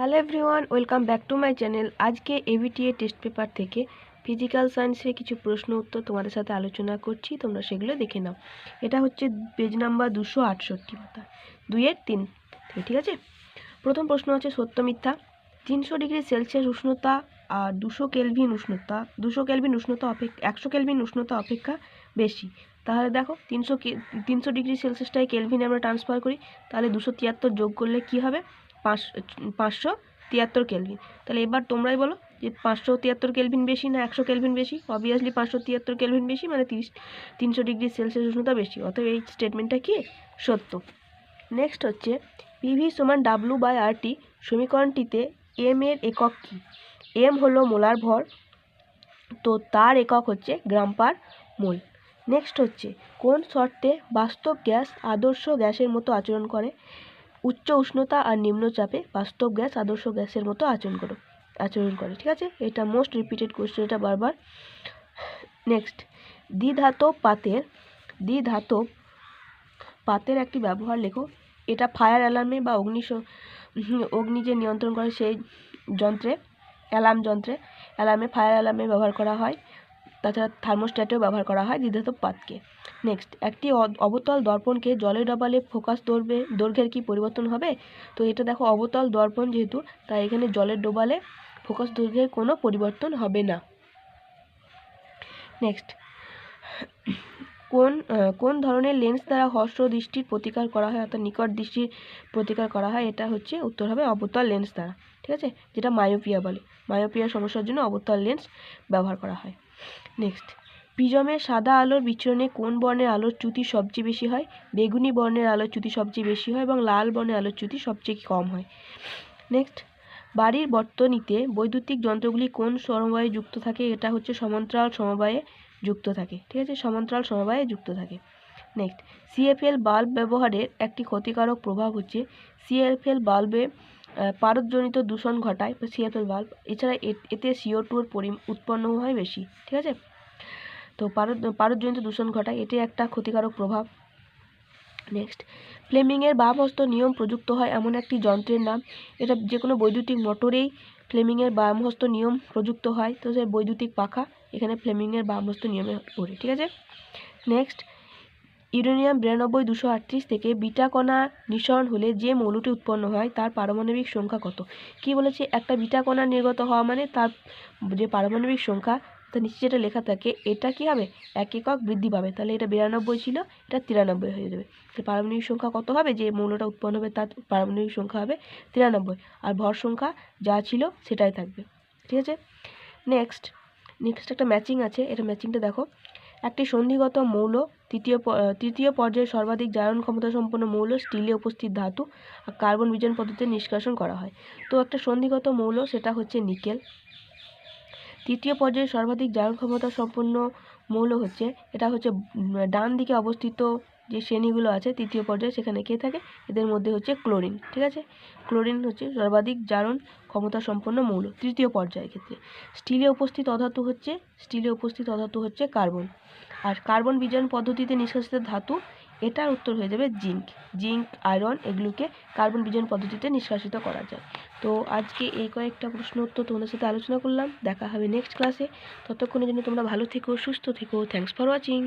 Hello everyone, welcome back to my channel. আজকে ABTA test paper থেকে physical সায়েন্সের কিছু প্রশ্ন উত্তর তোমাদের সাথে আলোচনা করছি, তোমরা সেগুলো দেখে নাও। এটা হচ্ছে পেজ নাম্বার 268 মতো 2-3 থেকে, ঠিক আছে। প্রথম প্রশ্ন হচ্ছে সত্য মিথ্যা। 300 ডিগ্রি সেলসিয়াস উষ্ণতা আর 200 কেলভিন উষ্ণতা 100 কেলভিন উষ্ণতা অপেক্ষা বেশি। তাহলে দেখো 300 ডিগ্রি সেলসিয়াসটাই কেলভিনে আমরা ট্রান্সফার করি, তাহলে 273 যোগ করলে কি হবে? 573 কেলভিন। তাহলে এবার তোমরাই বলো যে 573 কেলভিন বেশি না 100 কেলভিন বেশি? অবভিয়াসলি 573 কেলভিন বেশি, মানে 300 ডিগ্রি সেলসিয়াস উষ্ণতা বেশি, অতএব এই স্টেটমেন্টটা কি সত্য। নেক্সট হচ্ছে পিভি সমান W/RT সমীকরণটিতে এম এর একক কী? এম হলো মোলার ভর, তো তার একক হচ্ছে গ্রাম পার মোল। নেক্সট হচ্ছে কোন শর্তে বাস্তব গ্যাস আদর্শ গ্যাসের মতো আচরণ করে? উচ্চ উষ্ণতা আর নিম্ন চাপে বাস্তব গ্যাস আদর্শ গ্যাসের মতো আচরণ করে, ঠিক আছে। এটা মোস্ট রিপিটেড কোশ্চেন, এটা বারবার। নেক্সট দ্বিধাতব পাতের একটি ব্যবহার লেখো। এটা ফায়ার অ্যালার্মে বা অগ্নি যে নিয়ন্ত্রণ করে সেই যন্ত্রে, ফায়ার অ্যালার্মে ব্যবহার করা হয়। তাছাড়া থার্মোস্ট্যাটেও ব্যবহার করা হয় দ্বিধাতব পাতকে। নেক্সট একটি অবতল দর্পণকে জলে ডোবালে ফোকাস দৈর্ঘ্যের কি পরিবর্তন হবে? তো এটা দেখো অবতল দর্পণ যেহেতু, তাই এখানে জলে ডোবালে ফোকাস দৈর্ঘ্যের কোনো পরিবর্তন হবে না। নেক্সট কোন ধরনের লেন্স দ্বারা হ্রস্ব দৃষ্টির প্রতিকার করা হয়, অর্থাৎ নিকট দৃষ্টির প্রতিকার করা হয়? এটা হচ্ছে উত্তর হবে অবতল লেন্স দ্বারা, ঠিক আছে, যেটা মায়োপিয়া বলে। মায়োপিয়ার সমস্যার জন্য অবতল লেন্স ব্যবহার করা হয়। নেক্সট প্রিজমের সাদা আলোর বিচ্ছুরণে কোন বর্ণের আলোর চ্যুতি সবচেয়ে বেশি হয়? বেগুনি বর্ণের আলোর চ্যুতি সবচেয়ে বেশি হয় এবং লাল বর্ণের আলোর চ্যুতি সবচেয়ে কম হয়। নেক্সট বাড়ির বর্তনীতে বৈদ্যুতিক যন্ত্রগুলি কোন সমবায়ে যুক্ত থাকে? এটা হচ্ছে সমান্তরাল সমবায়ে যুক্ত থাকে, ঠিক আছে, সমান্তরাল সমবায়ে যুক্ত থাকে। নেক্সট সিএফএল বাল্ব ব্যবহারের একটি ক্ষতিকারক প্রভাব হচ্ছে সিএফএল বাল্বে পারদজনিত দূষণ ঘটায় সিএফএল বাল্ব। এছাড়া এতে CO2 উৎপন্ন হয় বেশি, ঠিক আছে। তো পারদজনিত দূষণ ঘটায়, এটি একটা ক্ষতিকারক প্রভাব। নেক্সট ফ্লেমিংয়ের বামহস্ত নিয়ম প্রযুক্ত হয় এমন একটি যন্ত্রের নাম। এটা যে কোনো বৈদ্যুতিক মোটরেই ফ্লেমিংয়ের বামহস্ত নিয়ম প্রযুক্ত হয়, তো সে বৈদ্যুতিক পাখা এখানে ফ্লেমিংয়ের বামহস্ত নিয়মে পড়ে, ঠিক আছে। নেক্সট ইউরেনিয়াম 92-238 থেকে বিটা কণা নিঃসরণ হলে যে মৌলটি উৎপন্ন হয় তার পারমাণবিক সংখ্যা কত? কি বলেছে? একটা বিটা কণা নির্গত হওয়া মানে তার যে পারমাণবিক সংখ্যা, তার নিচে যেটা লেখা থাকে, এটা কি হবে? 1 একক বৃদ্ধি পাবে। তাহলে এটা 92 ছিল, এটা 93 হয়ে যাবে। তো পারমাণবিক সংখ্যা কত হবে? যে মৌলটা উৎপন্ন হবে তার পারমাণবিক সংখ্যা হবে 93, আর ভর সংখ্যা যা ছিল সেটাই থাকবে, ঠিক আছে। নেক্সট একটা ম্যাচিং আছে, এটা ম্যাচিংটা দেখো। একটি সন্ধিগত মৌল তৃতীয় পর্যায়ে সর্বাধিক জারণ ক্ষমতা সম্পন্ন মৌল স্টিলে উপস্থিত ধাতু আর কার্বন বিজন পদ্ধতিতে নিষ্কাশন করা হয়। তো একটা সন্ধিগত মৌল সেটা হচ্ছে নিকেল। তৃতীয় পর্যায়ে সর্বাধিক জারণ ক্ষমতা সম্পন্ন মৌল হচ্ছে, এটা হচ্ছে ডান দিকে অবস্থিত যে শ্রেণীগুলো আছে তৃতীয় পর্যায়ে, সেখানে কে থাকে? এদের মধ্যে হচ্ছে ক্লোরিন, ঠিক আছে। ক্লোরিন হচ্ছে সর্বাধিক জারণ ক্ষমতা সম্পন্ন মৌল তৃতীয় পর্যায়ের ক্ষেত্রে। স্টিলে উপস্থিত অধাতু হচ্ছে কার্বন। আর কার্বন বিজন পদ্ধতিতে নিষ্কাশিত ধাতু, এটার উত্তর হয়ে যাবে জিঙ্ক, আয়রন, এগুলোকে কার্বন বিজন পদ্ধতিতে নিষ্কাশিত করা যায়। তো আজকে এই কয়েকটা প্রশ্ন উত্তর তোমাদের সাথে আলোচনা করলাম। দেখা হবে নেক্সট ক্লাসে। ততক্ষণের জন্য তোমরা ভালো থেকো, সুস্থ থেকো। Thanks for watching.